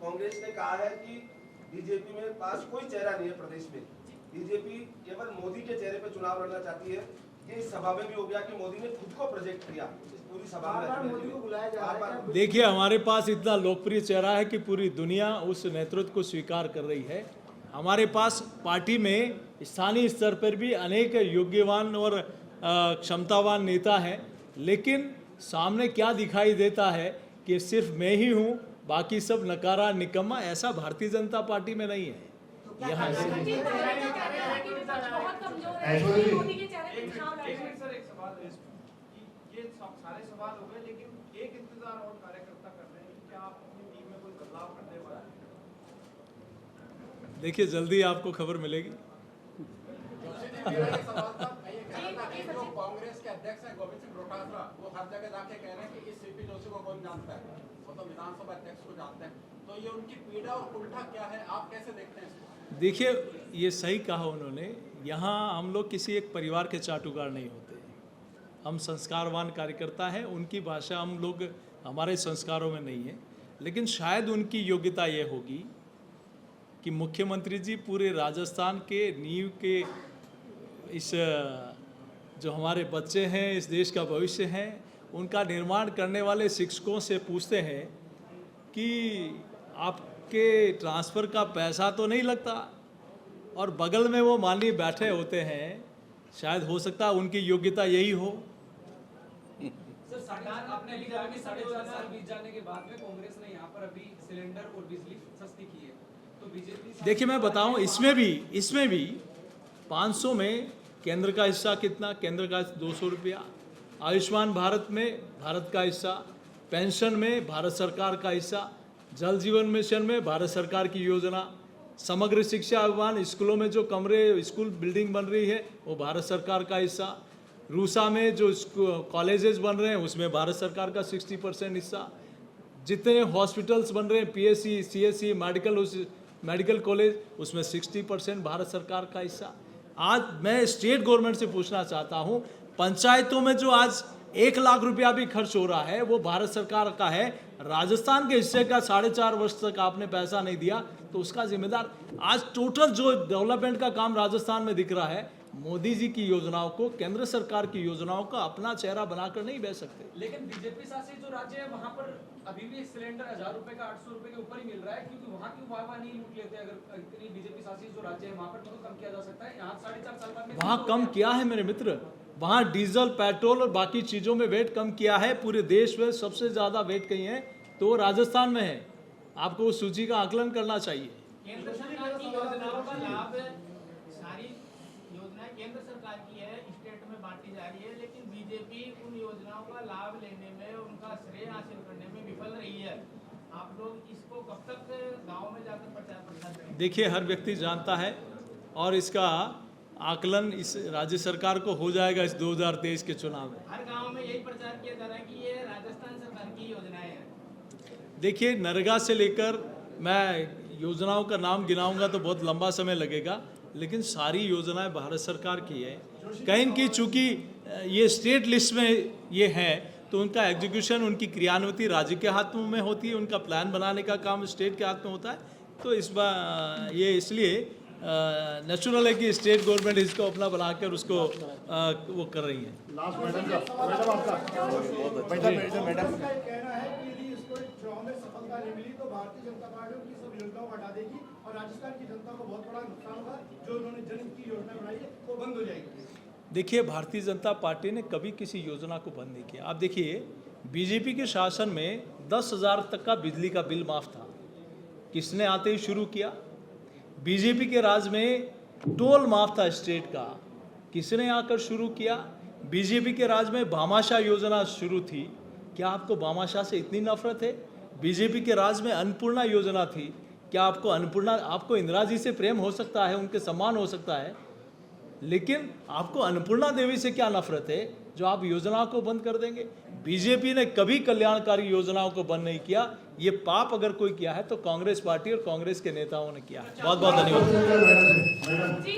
कांग्रेस ने कहा है कि बीजेपी में पास कोई चेहरा नहीं है प्रदेश में, बीजेपी केवल मोदी के चेहरे पर चुनाव लड़ना चाहती है। ये इस सभा में भी हो गया कि मोदी ने खुद को प्रोजेक्ट किया इस पूरी सभा में, मोदी को बुलाया जा रहा है। देखिए, हमारे पास इतना लोकप्रिय चेहरा है कि पूरी दुनिया उस नेतृत्व को स्वीकार कर रही है। हमारे पास पार्टी में स्थानीय स्तर पर भी अनेक योग्यवान और क्षमतावान नेता हैं, लेकिन सामने क्या दिखाई देता है कि सिर्फ मैं ही हूँ, बाकी सब नकारा निकम्मा, ऐसा भारतीय जनता पार्टी में नहीं है। यहाँ सारे सवाल हो गए, लेकिन एक इंतजार और कार्यकर्ता कर रहे हैं कि क्या आप अपनी टीम में कोई बदलाव करने वाले हैं? देखिए, जल्दी आपको खबर मिलेगी। जो कांग्रेस के अध्यक्ष हैं गोविंद सिंह डोटासरा, वो हर जगह जाके कह रहे हैं कि इस सीपी जोशी को कौन जानता है, वो तो विधानसभा अध्यक्ष को जानते हैं। तो ये उनकी पीड़ा और उल्टा क्या है, आप कैसे देखते हैं इसको? देखिए, ये सही कहा उन्होंने। यहाँ हम लोग किसी एक परिवार के चाटुकार नहीं होते, हम संस्कारवान कार्यकर्ता हैं। उनकी भाषा हम लोग हमारे संस्कारों में नहीं है, लेकिन शायद उनकी योग्यता ये होगी कि मुख्यमंत्री जी पूरे राजस्थान के नींव के इस जो हमारे बच्चे हैं, इस देश का भविष्य है, उनका निर्माण करने वाले शिक्षकों से पूछते हैं कि आपके ट्रांसफ़र का पैसा तो नहीं लगता, और बगल में वो माननीय बैठे होते हैं। शायद हो सकता है उनकी योग्यता यही हो। सर, आपने अभी कहा कि 4.5 साल बीत जाने के बाद में कांग्रेस ने यहाँ पर अभी सिलेंडर और बिजली सस्ती की है, तो बीजेपी। देखिए, मैं बताऊं, इसमें भी 500 में केंद्र का हिस्सा कितना, केंद्र का 200 रुपया, आयुष्मान भारत में भारत का हिस्सा, पेंशन में भारत सरकार का हिस्सा, जल जीवन मिशन में भारत सरकार की योजना, समग्र शिक्षा अभियान, स्कूलों में जो कमरे, स्कूल बिल्डिंग बन रही है वो भारत सरकार का हिस्सा, रूसा में जो कॉलेजेस बन रहे हैं उसमें भारत सरकार का 60% हिस्सा, जितने हॉस्पिटल्स बन रहे हैं, पीएससी, सीएससी, मेडिकल कॉलेज, उसमें 60% भारत सरकार का हिस्सा। आज मैं स्टेट गवर्नमेंट से पूछना चाहता हूँ, पंचायतों में जो आज 1 लाख रुपया भी खर्च हो रहा है वो भारत सरकार का है। राजस्थान के हिस्से का 4.5 वर्ष तक आपने पैसा नहीं दिया, तो उसका जिम्मेदार आज टोटल जो डेवलपमेंट का काम राजस्थान में दिख रहा है, मोदी जी की योजनाओं को, केंद्र सरकार की योजनाओं का अपना चेहरा बनाकर नहीं बेच सकते। लेकिन बीजेपी शासित जो राज्य है वहां पर अभी भी सिलेंडर 1000 रुपए का 800 रुपए के ऊपर ही मिल रहा है, क्योंकि वहां क्यों वाहवाह नहीं लूट लेते? अगर इतनी बीजेपी शासित जो राज्य है वहां पर तो कम किया जा सकता है, यहाँ 4.5 साल बाद में वहाँ कम किया है मेरे मित्र। वहाँ डीजल, पेट्रोल और बाकी चीज़ों में वेट कम किया है। पूरे देश में सबसे ज़्यादा वेट कहीं है तो राजस्थान में है। आपको उस सूची का आकलन करना चाहिए। केंद्र सरकार की योजनाओं का लाभ, सारी योजनाएं केंद्र सरकार की है, स्टेट में बांटी जा रही है, लेकिन बीजेपी उन योजनाओं का लाभ लेने में, उनका श्रेय हासिल करने में विफल रही है। आप लोग इसको कब तक गांव में जाकर प्रचार प्रसार करेंगे? देखिए, हर व्यक्ति जानता है और इसका आकलन इस राज्य सरकार को हो जाएगा इस 2023 के चुनाव में। हर गांव में यही प्रचार किया जा रहा है कि ये राजस्थान सरकार की योजनाएं हैं। देखिए, नरेगा से लेकर, मैं योजनाओं का नाम गिनाऊंगा तो बहुत लंबा समय लगेगा, लेकिन सारी योजनाएं भारत सरकार की है। कहीं की चूंकि ये स्टेट लिस्ट में ये है तो उनका एग्जीक्यूशन, उनकी क्रियान्विति राज्य के हाथों में होती है, उनका प्लान बनाने का काम स्टेट के हाथ में होता है। तो इस बार ये इसलिए नेचुरल है कि स्टेट गवर्नमेंट इसको अपना बनाकर उसको वो कर रही है। कहना है कि यदि इसको चुनाव में सफलता नहीं मिली तो भारतीय जनता पार्टी उनकी सब योजनाओं को हटा देगी और राजस्थान की जनता को बहुत बड़ा नुकसान होगा। जो उन्होंने जन की योजना बनाई है वो बंद हो जाएगी। देखिए, भारतीय जनता पार्टी ने कभी किसी योजना को बंद नहीं किया। आप देखिए, बीजेपी के शासन में 10,000 तक का बिजली का बिल माफ था। किसने आते ही शुरू किया? बीजेपी के राज में टोल माफ था स्टेट का, किसने आकर शुरू किया? बीजेपी के राज में भामाशाह योजना शुरू थी। क्या आपको भामाशाह से इतनी नफरत है? बीजेपी के राज में अन्नपूर्णा योजना थी। क्या आपको इंदिरा जी से प्रेम हो सकता है, उनके सम्मान हो सकता है, लेकिन आपको अन्नपूर्णा देवी से क्या नफरत है जो आप योजनाओं को बंद कर देंगे? बीजेपी ने कभी कल्याणकारी योजनाओं को बंद नहीं किया। ये पाप अगर कोई किया है तो कांग्रेस पार्टी और कांग्रेस के नेताओं ने किया है। बहुत बहुत धन्यवाद। जी,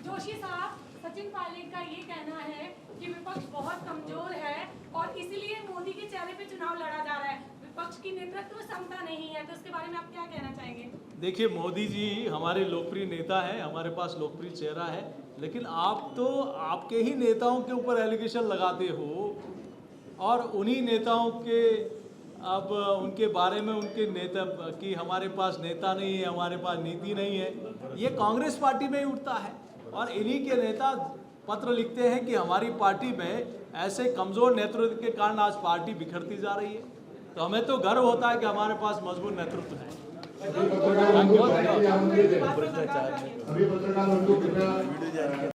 जोशी साहब, सचिन पायलट का ये कहना है कि विपक्ष बहुत कमजोर है और इसलिए मोदी के चेहरे पे चुनाव लड़ा जा रहा है। विपक्ष की नेतृत्व क्षमता नहीं है, तो इसके बारे में आप क्या कहना चाहेंगे? देखिए, मोदी जी हमारे लोकप्रिय नेता हैं, हमारे पास लोकप्रिय चेहरा है, लेकिन आप तो आपके ही नेताओं के ऊपर एलिगेशन लगाते हो और उन्हीं नेताओं के अब उनके बारे में उनके नेता कि हमारे पास नेता नहीं है, हमारे पास नीति नहीं है, ये कांग्रेस पार्टी में ही उठता है। और इन्हीं के नेता पत्र लिखते हैं कि हमारी पार्टी में ऐसे कमज़ोर नेतृत्व के कारण आज पार्टी बिखरती जा रही है। तो हमें तो गर्व होता है कि हमारे पास मजबूत नेतृत्व है। अभी पत्रकार